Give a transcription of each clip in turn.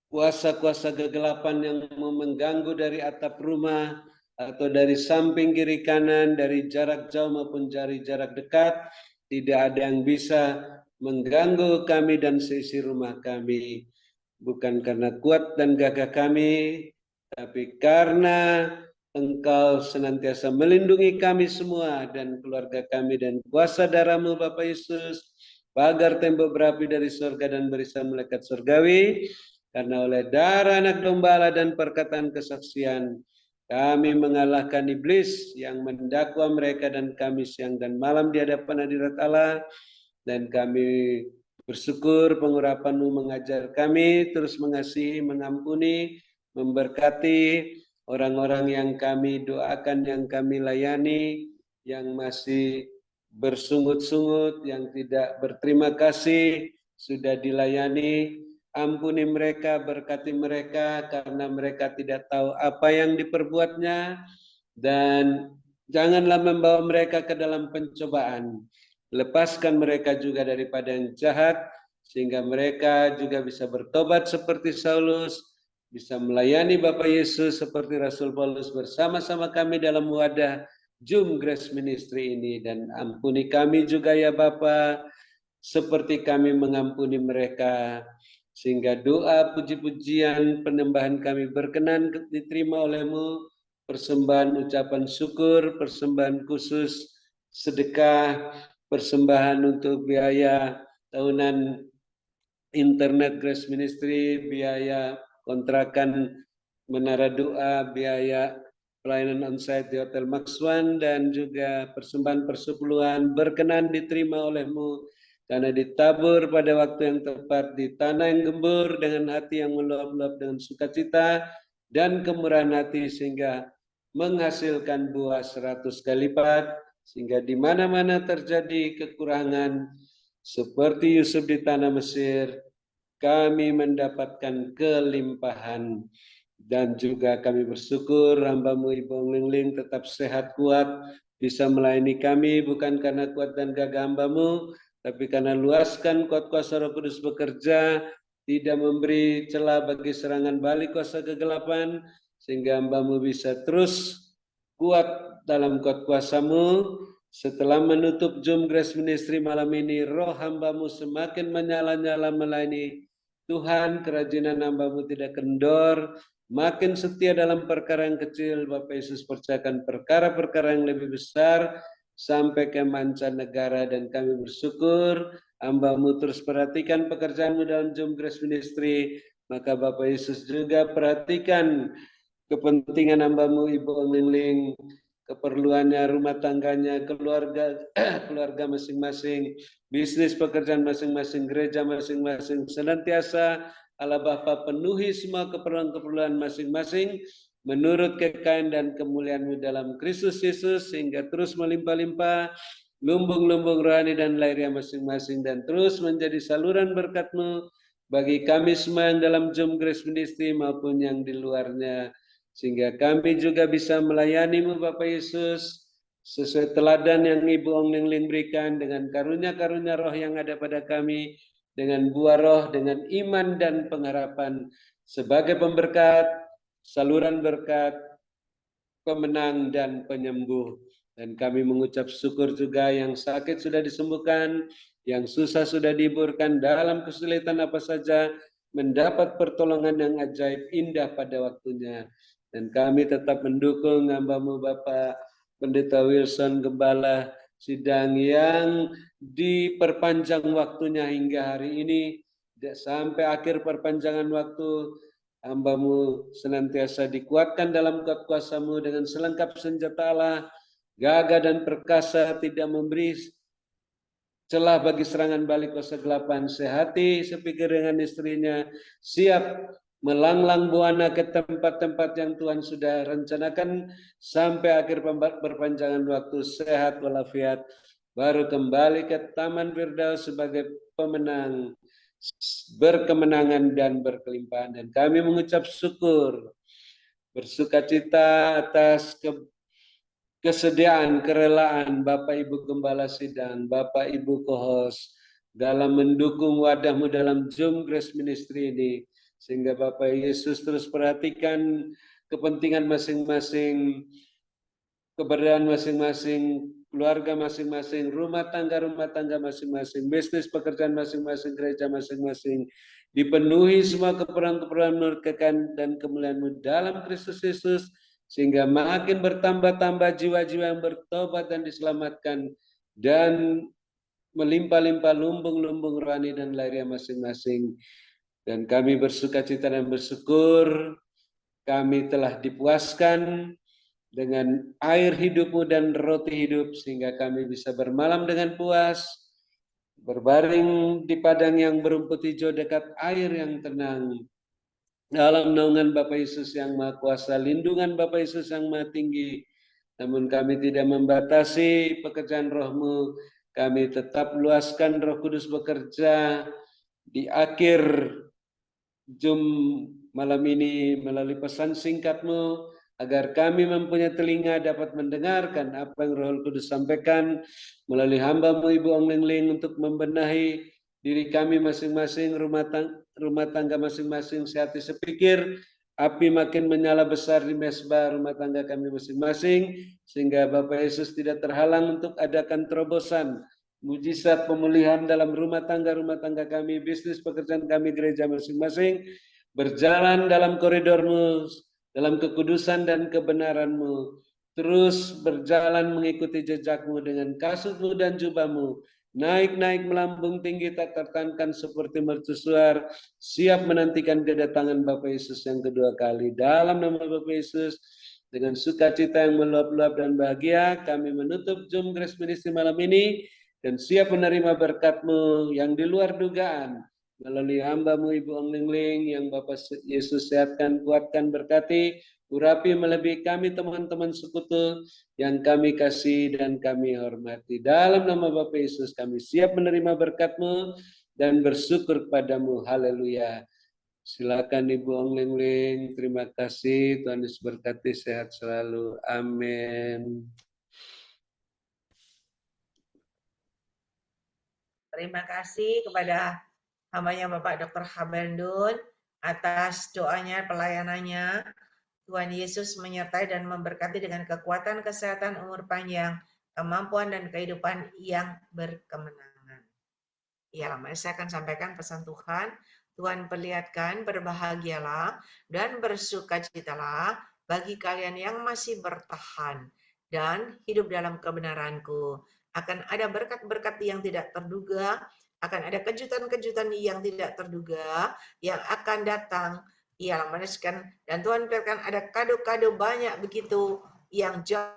kuasa-kuasa kegelapan yang mau mengganggu dari atap rumah atau dari samping kiri kanan, dari jarak jauh maupun dari jarak dekat, tidak ada yang bisa mengganggu kami dan seisi rumah kami. Bukan karena kuat dan gagah kami, tapi karena Engkau senantiasa melindungi kami semua dan keluarga kami dan kuasa darah-Mu Bapa Yesus, pagar tembok berapi dari surga dan barisan malaikat surgawi, karena oleh darah anak domba Allah dan perkataan kesaksian kami mengalahkan iblis yang mendakwa mereka dan kami siang dan malam di hadapan hadirat Allah, dan kami bersyukur pengurapan-Mu mengajar kami terus mengasihi, mengampuni, memberkati orang-orang yang kami doakan, yang kami layani, yang masih bersungut-sungut, yang tidak berterima kasih, sudah dilayani. Ampuni mereka, berkati mereka, karena mereka tidak tahu apa yang diperbuatnya, dan janganlah membawa mereka ke dalam pencobaan. Lepaskan mereka juga daripada yang jahat, sehingga mereka juga bisa bertobat seperti Saulus, bisa melayani Bapak Yesus seperti Rasul Paulus bersama-sama kami dalam wadah Zoom Grace Ministry ini. Dan ampuni kami juga ya Bapa, seperti kami mengampuni mereka, sehingga doa puji-pujian penyembahan kami berkenan diterima oleh-Mu, persembahan ucapan syukur, persembahan khusus sedekah, persembahan untuk biaya tahunan internet Grace Ministry, biaya kontrakan menara doa, biaya pelayanan onsite di Hotel Maxwan, dan juga persembahan persepuluhan berkenan diterima oleh-Mu karena ditabur pada waktu yang tepat di tanah yang gembur dengan hati yang meluap-luap dengan sukacita dan kemurahan hati, sehingga menghasilkan buah 100 kali lipat, sehingga di mana-mana terjadi kekurangan seperti Yusuf di tanah Mesir, kami mendapatkan kelimpahan. Dan juga kami bersyukur hamba-Mu Ibu Lingling tetap sehat kuat, bisa melayani kami bukan karena kuat dan gagah hamba-Mu, tapi karena luaskan kuat kuasa Roh Kudus bekerja, tidak memberi celah bagi serangan balik kuasa kegelapan, sehingga hamba-Mu bisa terus kuat dalam kuat kuasa-Mu. Setelah menutup Zoom Grace Ministry malam ini, roh hamba-Mu semakin menyala-nyala melayani Tuhan. Kerajinan hamba-Mu tidak kendor, makin setia dalam perkara yang kecil. Bapak Yesus percayakan perkara-perkara yang lebih besar sampai ke mancanegara, dan kami bersyukur hamba-Mu terus perhatikan pekerjaan-Mu dalam Zoom Grace Ministry. Maka Bapak Yesus juga perhatikan kepentingan hamba-Mu Ibu Lingling, keperluannya, rumah tangganya, keluarga keluarga masing-masing, bisnis pekerjaan masing-masing, gereja masing-masing. Senantiasa Allah Bapa penuhi semua keperluan-keperluan masing-masing menurut kekayaan dan kemuliaan-Mu dalam Kristus Yesus, sehingga terus melimpah-limpah lumbung-lumbung rohani dan lahiriah masing-masing, dan terus menjadi saluran berkat-Mu bagi kami semua yang dalam Zoom Grace Ministry maupun yang di luarnya, sehingga kami juga bisa melayani-Mu Bapak Yesus sesuai teladan yang Ibu Ong Lingling berikan, dengan karunia-karunia roh yang ada pada kami, dengan buah roh, dengan iman dan pengharapan, sebagai pemberkat, saluran berkat, pemenang dan penyembuh. Dan kami mengucap syukur juga yang sakit sudah disembuhkan, yang susah sudah dihiburkan, dalam kesulitan apa saja mendapat pertolongan yang ajaib indah pada waktunya. Dan kami tetap mendukung hamba-Mu Bapak Pendeta Wilson Gembala Sidang yang diperpanjang waktunya hingga hari ini, sampai akhir perpanjangan waktu. Hamba-Mu senantiasa dikuatkan dalam kuat kuasa-Mu dengan selengkap senjata Allah, gagah dan perkasa, tidak memberi celah bagi serangan balik kuasa kegelapan, sehati sepikir dengan istrinya, siap melanglang buana ke tempat-tempat yang Tuhan sudah rencanakan sampai akhir perpanjangan waktu, sehat walafiat, baru kembali ke Taman Firdaus sebagai pemenang, berkemenangan dan berkelimpahan. Dan kami mengucap syukur, bersukacita atas kesediaan, kerelaan Bapak Ibu Gembala Sidang, Bapak Ibu Kohos dalam mendukung wadah-Mu dalam Zoom Grace Ministry ini. sehingga Bapak Yesus terus perhatikan kepentingan masing-masing, keberadaan masing-masing, keluarga masing-masing, rumah tangga masing-masing, bisnis pekerjaan masing-masing, gereja masing-masing, dipenuhi semua keperluan-keperluan kemerdekaan dan kemuliaan-Mu dalam Kristus Yesus, sehingga makin bertambah-tambah jiwa-jiwa yang bertobat dan diselamatkan, dan melimpah-limpah lumbung-lumbung rohani dan lahiriah masing-masing. Dan kami bersuka cita dan bersyukur kami telah dipuaskan dengan air hidupmu dan roti hidup, sehingga kami bisa bermalam dengan puas, berbaring di padang yang berumput hijau dekat air yang tenang, dalam naungan Bapa Yesus yang Maha Kuasa, lindungan Bapa Yesus yang Maha Tinggi. Namun kami tidak membatasi pekerjaan Roh-Mu, kami tetap luaskan Roh Kudus bekerja di akhir Zoom malam ini melalui pesan singkat-Mu, agar kami mempunyai telinga dapat mendengarkan apa yang Roh Kudus sampaikan melalui hamba-Mu Ibu Ong Ling Ling untuk membenahi diri kami masing-masing, rumah tangga masing-masing, sehati sepikir, api makin menyala besar di mesbah rumah tangga kami masing-masing, sehingga Bapak Yesus tidak terhalang untuk adakan terobosan, mujizat pemulihan dalam rumah tangga kami, bisnis pekerjaan kami, gereja masing-masing, berjalan dalam koridor-Mu, dalam kekudusan dan kebenaran-Mu, terus berjalan mengikuti jejak-Mu dengan kasut-Mu dan jubah-Mu, naik-naik melambung tinggi tak tertahankan seperti mercusuar, siap menantikan kedatangan Bapa Yesus yang kedua kali. Dalam nama Bapa Yesus, dengan sukacita yang meluap-luap dan bahagia, kami menutup Zoom Grace Ministry malam ini, dan siap menerima berkat-Mu yang di luar dugaan, melalui hamba-Mu Ibu Ong Ling Ling yang Bapak Yesus sehatkan, kuatkan, berkati, urapi melebihi kami teman-teman sekutu yang kami kasih dan kami hormati. Dalam nama Bapa Yesus kami siap menerima berkat-Mu dan bersyukur kepadamu. Haleluya. Silakan Ibu Ong Ling Ling. Terima kasih. Tuhan Yesus berkati, sehat selalu. Amin. Terima kasih kepada hambanya Bapak Dr. Habendun atas doanya, pelayanannya. Tuhan Yesus menyertai dan memberkati dengan kekuatan, kesehatan, umur panjang, kemampuan, dan kehidupan yang berkemenangan. Ya, saya akan sampaikan pesan Tuhan. Tuhan perlihatkan, berbahagialah dan bersukacitalah bagi kalian yang masih bertahan dan hidup dalam kebenaranku. Akan ada berkat-berkat yang tidak terduga, akan ada kejutan-kejutan yang tidak terduga yang akan datang. Ialah menuliskan, dan Tuhan perlihatkan ada kado-kado banyak begitu yang jauh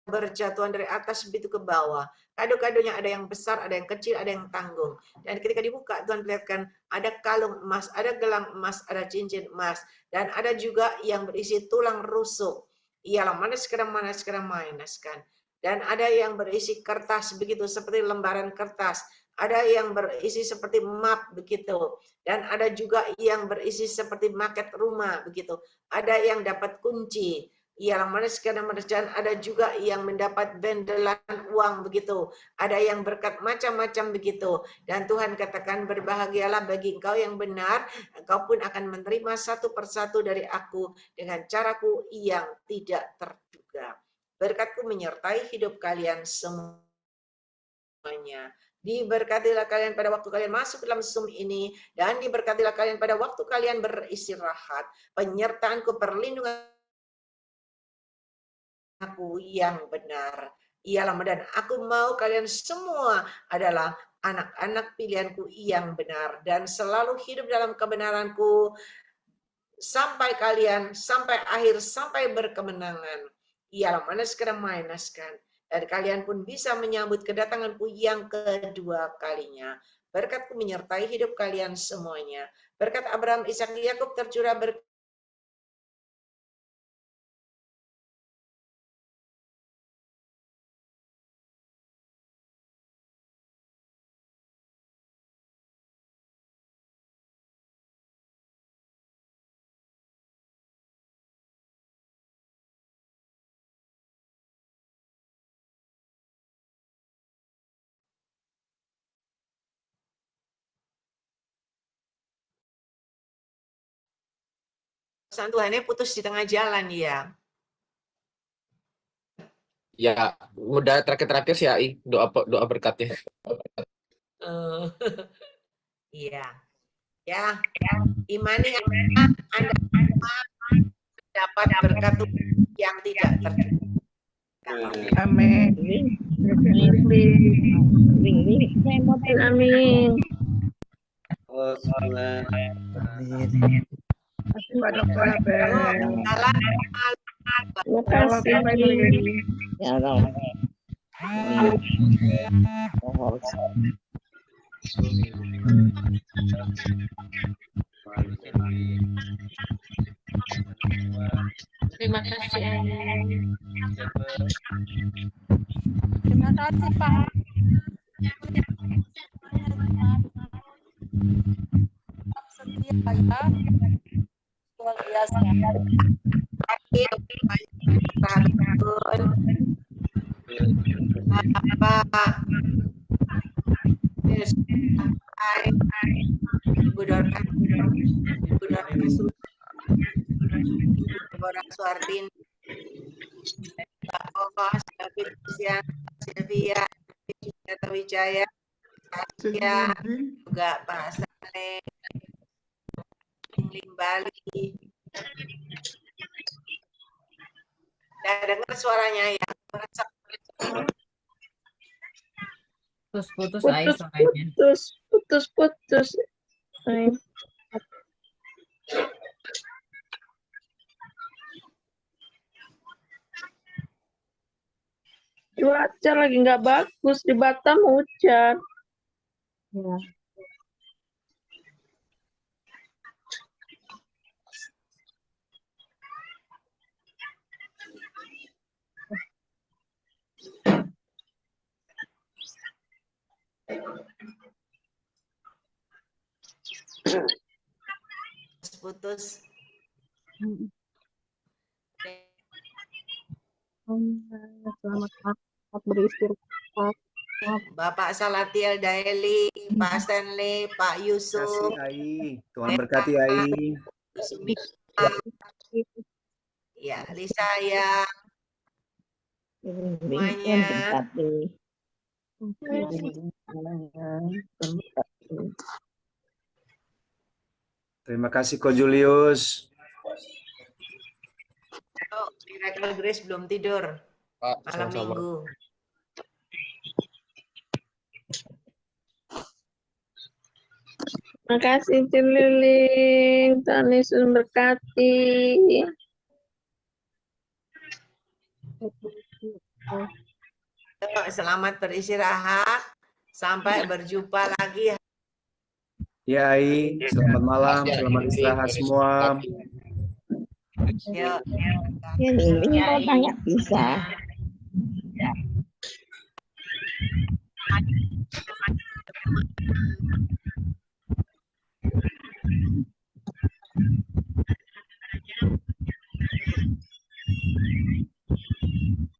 berjatuhan dari atas begitu ke bawah. Kado-kadonya ada yang besar, ada yang kecil, ada yang tanggung. Dan ketika dibuka, Tuhan perlihatkan ada kalung emas, ada gelang emas, ada cincin emas. Dan ada juga yang berisi tulang rusuk. Ialah mana sekarang mainaskan. Dan ada yang berisi kertas begitu, seperti lembaran kertas. Ada yang berisi seperti map begitu. Dan ada juga yang berisi seperti maket rumah begitu. Ada yang dapat kunci. Yang mana sekarang ada juga yang mendapat bendelan uang begitu. Ada yang berkat macam-macam begitu. Dan Tuhan katakan, berbahagialah bagi engkau yang benar, engkau pun akan menerima satu persatu dari aku dengan caraku yang tidak terduga. Berkatku menyertai hidup kalian semuanya. Diberkatilah kalian pada waktu kalian masuk dalam Zoom ini, dan diberkatilah kalian pada waktu kalian beristirahat. Penyertaanku, perlindungan aku yang benar. Ialah, dan aku mau kalian semua adalah anak-anak pilihanku yang benar dan selalu hidup dalam kebenaranku sampai kalian, sampai akhir, sampai berkemenangan. Ialah mana sekarang mainaskan. Dan kalian pun bisa menyambut kedatanganku yang kedua kalinya. Berkatku menyertai hidup kalian semuanya. Berkat Abraham, Ishak, Yakub tercurah berkat pesan Tuhannya putus di tengah jalan ya. Ya, udah terakhir-terakhir sih AI, doa berkatnya. Iya. Ya, imani Anda dapat berkat yang tidak terduga. Amin. Amin. Amin. Pak Dokter Abel. Salam. Terima kasih. Ya Allah. Terima kasih. Terima kasih Pak. Setia ya. Luar biasa. Bapak Ibu Dorka Suartin, Pak Kokos, David Lucian, Sylvia, Wijaya, Saskia, juga Pak Sale, Ling Bali. Udah dengar suaranya ya? Putus AI suaranya. Putus. Cuaca lagi nggak bagus di Batam, hujan. Ya. Putus. Selamat beristirahat. Bapak Salatiel Daeli, Pak Stanley, Pak Yusuf, Kasih Ai. Tuhan berkati Ai. ya Lisa ya, semuanya. Terima kasih Ko Julius. Oh, Miracle Grace belum tidur Pak, malam sama-sama. minggu. Terima kasih Cililing, Tuhan Yesus memberkati. Selamat beristirahat, sampai berjumpa lagi. Ya Ai, selamat malam, selamat istirahat semua. Yuk. Ini kok banyak bisa.